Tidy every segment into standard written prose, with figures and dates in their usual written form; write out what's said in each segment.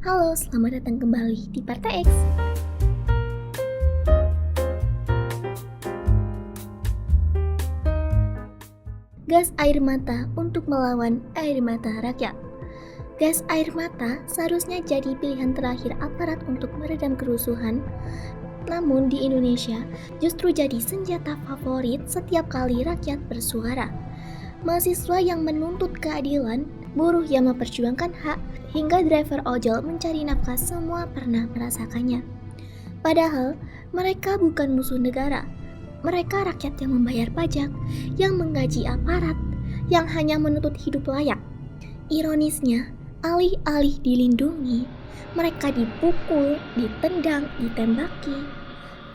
Halo, selamat datang kembali di Partai X. Gas air mata untuk melawan air mata rakyat. Gas air mata seharusnya jadi pilihan terakhir aparat untuk meredam kerusuhan. Namun di Indonesia justru jadi senjata favorit setiap kali rakyat bersuara. Mahasiswa yang menuntut keadilan, buruh yang memperjuangkan hak, hingga driver ojol mencari nafkah semua pernah merasakannya. Padahal mereka bukan musuh negara. Mereka rakyat yang membayar pajak, yang menggaji aparat, yang hanya menuntut hidup layak. Ironisnya, alih-alih dilindungi, mereka dipukul, ditendang, ditembaki.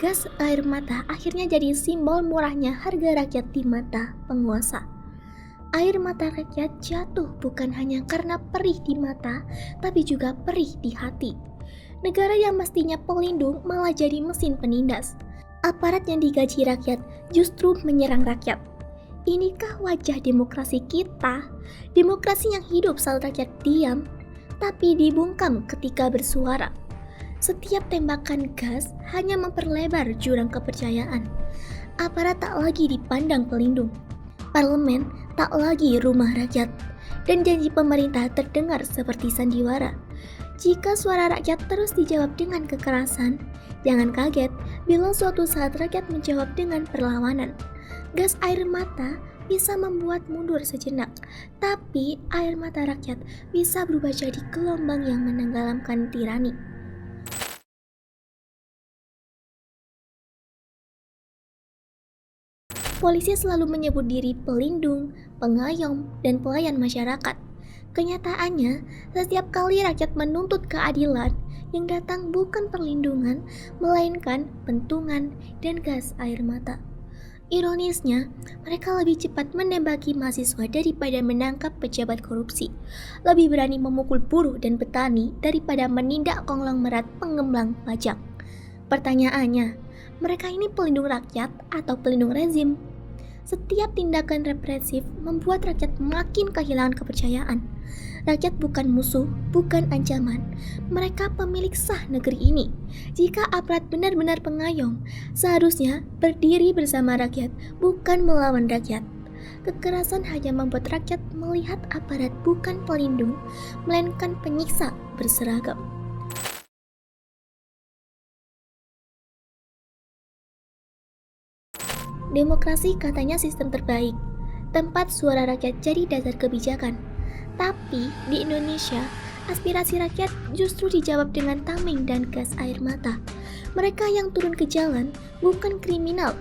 Gas air mata akhirnya jadi simbol murahnya harga rakyat di mata penguasa. Air mata rakyat jatuh bukan hanya karena perih di mata, tapi juga perih di hati. Negara yang mestinya pelindung malah jadi mesin penindas. Aparat yang digaji rakyat justru menyerang rakyat. Inikah wajah demokrasi kita? Demokrasi yang hidup saat rakyat diam, tapi dibungkam ketika bersuara. Setiap tembakan gas hanya memperlebar jurang kepercayaan. Aparat tak lagi dipandang pelindung. Parlemen tak lagi rumah rakyat, dan janji pemerintah terdengar seperti sandiwara. Jika suara rakyat terus dijawab dengan kekerasan, jangan kaget bila suatu saat rakyat menjawab dengan perlawanan. Gas air mata bisa membuat mundur sejenak, tapi air mata rakyat bisa berubah jadi gelombang yang menenggelamkan tirani. Polisi selalu menyebut diri pelindung, pengayom, dan pelayan masyarakat. Kenyataannya, setiap kali rakyat menuntut keadilan, yang datang bukan perlindungan, melainkan pentungan dan gas air mata. Ironisnya, mereka lebih cepat menembaki mahasiswa daripada menangkap pejabat korupsi, lebih berani memukul buruh dan petani daripada menindak konglomerat pengembang pajak. Pertanyaannya, mereka ini pelindung rakyat atau pelindung rezim? Setiap tindakan represif membuat rakyat makin kehilangan kepercayaan. Rakyat bukan musuh, bukan ancaman. Mereka pemilik sah negeri ini. Jika aparat benar-benar pengayom, seharusnya berdiri bersama rakyat, bukan melawan rakyat. Kekerasan hanya membuat rakyat melihat aparat bukan pelindung, melainkan penyiksa berseragam. Demokrasi katanya sistem terbaik, tempat suara rakyat jadi dasar kebijakan. Tapi di Indonesia, aspirasi rakyat justru dijawab dengan tameng dan gas air mata. Mereka yang turun ke jalan bukan kriminal,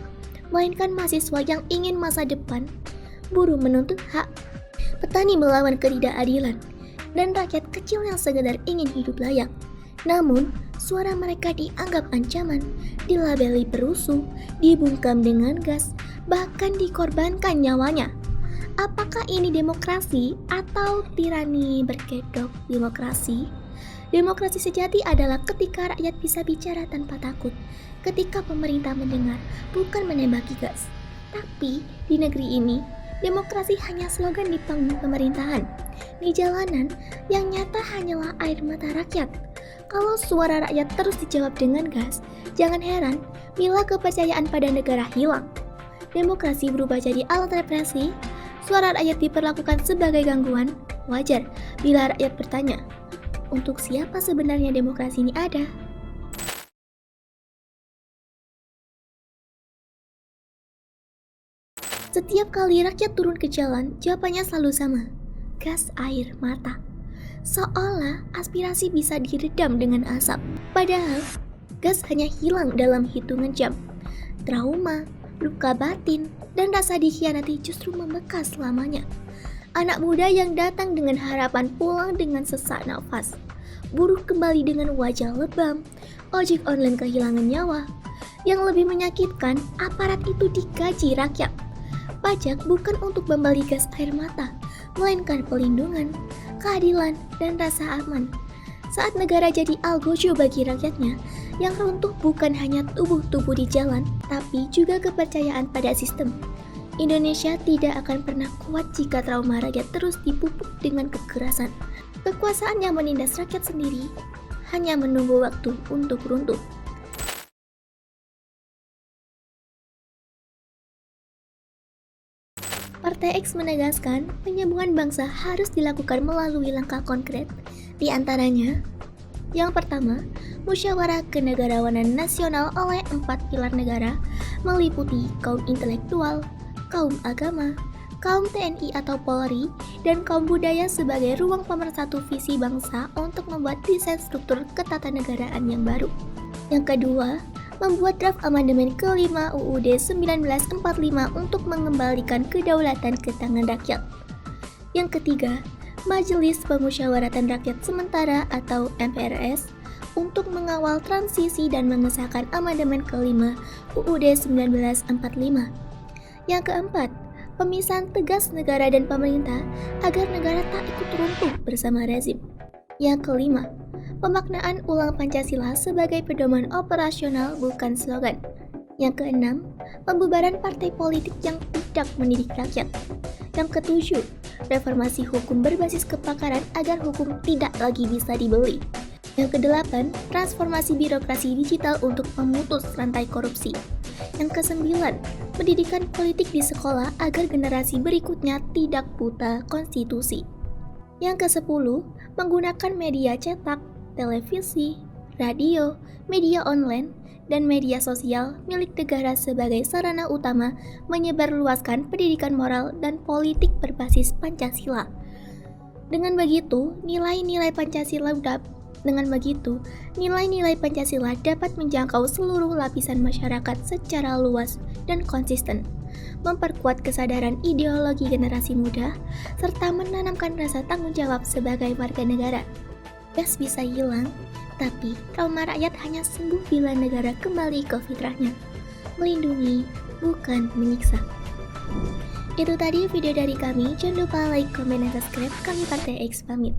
melainkan mahasiswa yang ingin masa depan, buruh menuntut hak, petani melawan ketidakadilan, dan rakyat kecil yang sekedar ingin hidup layak. Namun, suara mereka dianggap ancaman, dilabeli perusuh, dibungkam dengan gas, bahkan dikorbankan nyawanya. Apakah ini demokrasi atau tirani berkedok demokrasi? Demokrasi sejati adalah ketika rakyat bisa bicara tanpa takut, ketika pemerintah mendengar, bukan menembaki gas. Tapi di negeri ini, demokrasi hanya slogan di panggung pemerintahan. Di jalanan, yang nyata hanyalah air mata rakyat. Kalau suara rakyat terus dijawab dengan gas, jangan heran bila kepercayaan pada negara hilang. Demokrasi berubah jadi alat represi, suara rakyat diperlakukan sebagai gangguan. Wajar bila rakyat bertanya, untuk siapa sebenarnya demokrasi ini ada? Setiap kali rakyat turun ke jalan, jawabannya selalu sama, gas air mata. Seolah aspirasi bisa diredam dengan asap. Padahal, gas hanya hilang dalam hitungan jam. Trauma, luka batin, dan rasa dikhianati justru membekas selamanya. Anak muda yang datang dengan harapan pulang dengan sesak nafas. Buruh kembali dengan wajah lebam. Ojek online kehilangan nyawa. Yang lebih menyakitkan, aparat itu digaji rakyat. Pajak bukan untuk membeli gas air mata, melainkan pelindungan, keadilan, dan rasa aman. Saat negara jadi algojo bagi rakyatnya, yang runtuh bukan hanya tubuh-tubuh di jalan, tapi juga kepercayaan pada sistem. Indonesia tidak akan pernah kuat jika trauma rakyat terus dipupuk dengan kekerasan. Kekuasaan yang menindas rakyat sendiri hanya menunggu waktu untuk runtuh. Partai X menegaskan penyambungan bangsa harus dilakukan melalui langkah konkret, di antaranya yang pertama, musyawarah kenegarawanan nasional oleh 4 pilar negara meliputi kaum intelektual, kaum agama, kaum TNI atau Polri, dan kaum budaya sebagai ruang pemersatu visi bangsa untuk membuat desain struktur ketatanegaraan yang baru. Yang kedua, membuat draft amandemen ke-5 UUD 1945 untuk mengembalikan kedaulatan ke tangan rakyat. Yang ketiga, Majelis Pemusyawaratan Rakyat Sementara atau MPRS untuk mengawal transisi dan mengesahkan amandemen ke-5 UUD 1945. Yang keempat, pemisahan tegas negara dan pemerintah agar negara tak ikut runtuh bersama rezim. Yang kelima, pemaknaan ulang Pancasila sebagai pedoman operasional bukan slogan. Yang keenam, pembubaran partai politik yang tidak mendidik rakyat. Yang ketujuh, reformasi hukum berbasis kepakaran agar hukum tidak lagi bisa dibeli. Yang kedelapan, transformasi birokrasi digital untuk memutus rantai korupsi. Yang kesembilan, pendidikan politik di sekolah agar generasi berikutnya tidak buta konstitusi. Yang kesepuluh, menggunakan media cetak, televisi, radio, media online, dan media sosial milik negara sebagai sarana utama menyebarluaskan pendidikan moral dan politik berbasis Pancasila. Dengan begitu, nilai-nilai Pancasila dapat menjangkau seluruh lapisan masyarakat secara luas dan konsisten, memperkuat kesadaran ideologi generasi muda, serta menanamkan rasa tanggung jawab sebagai warga negara. Gas bisa hilang, tapi trauma rakyat hanya sembuh bila negara kembali ke fitrahnya, melindungi, bukan menyiksa. Itu tadi video dari kami, jangan lupa like, komen, dan subscribe. Kami Partai X pamit.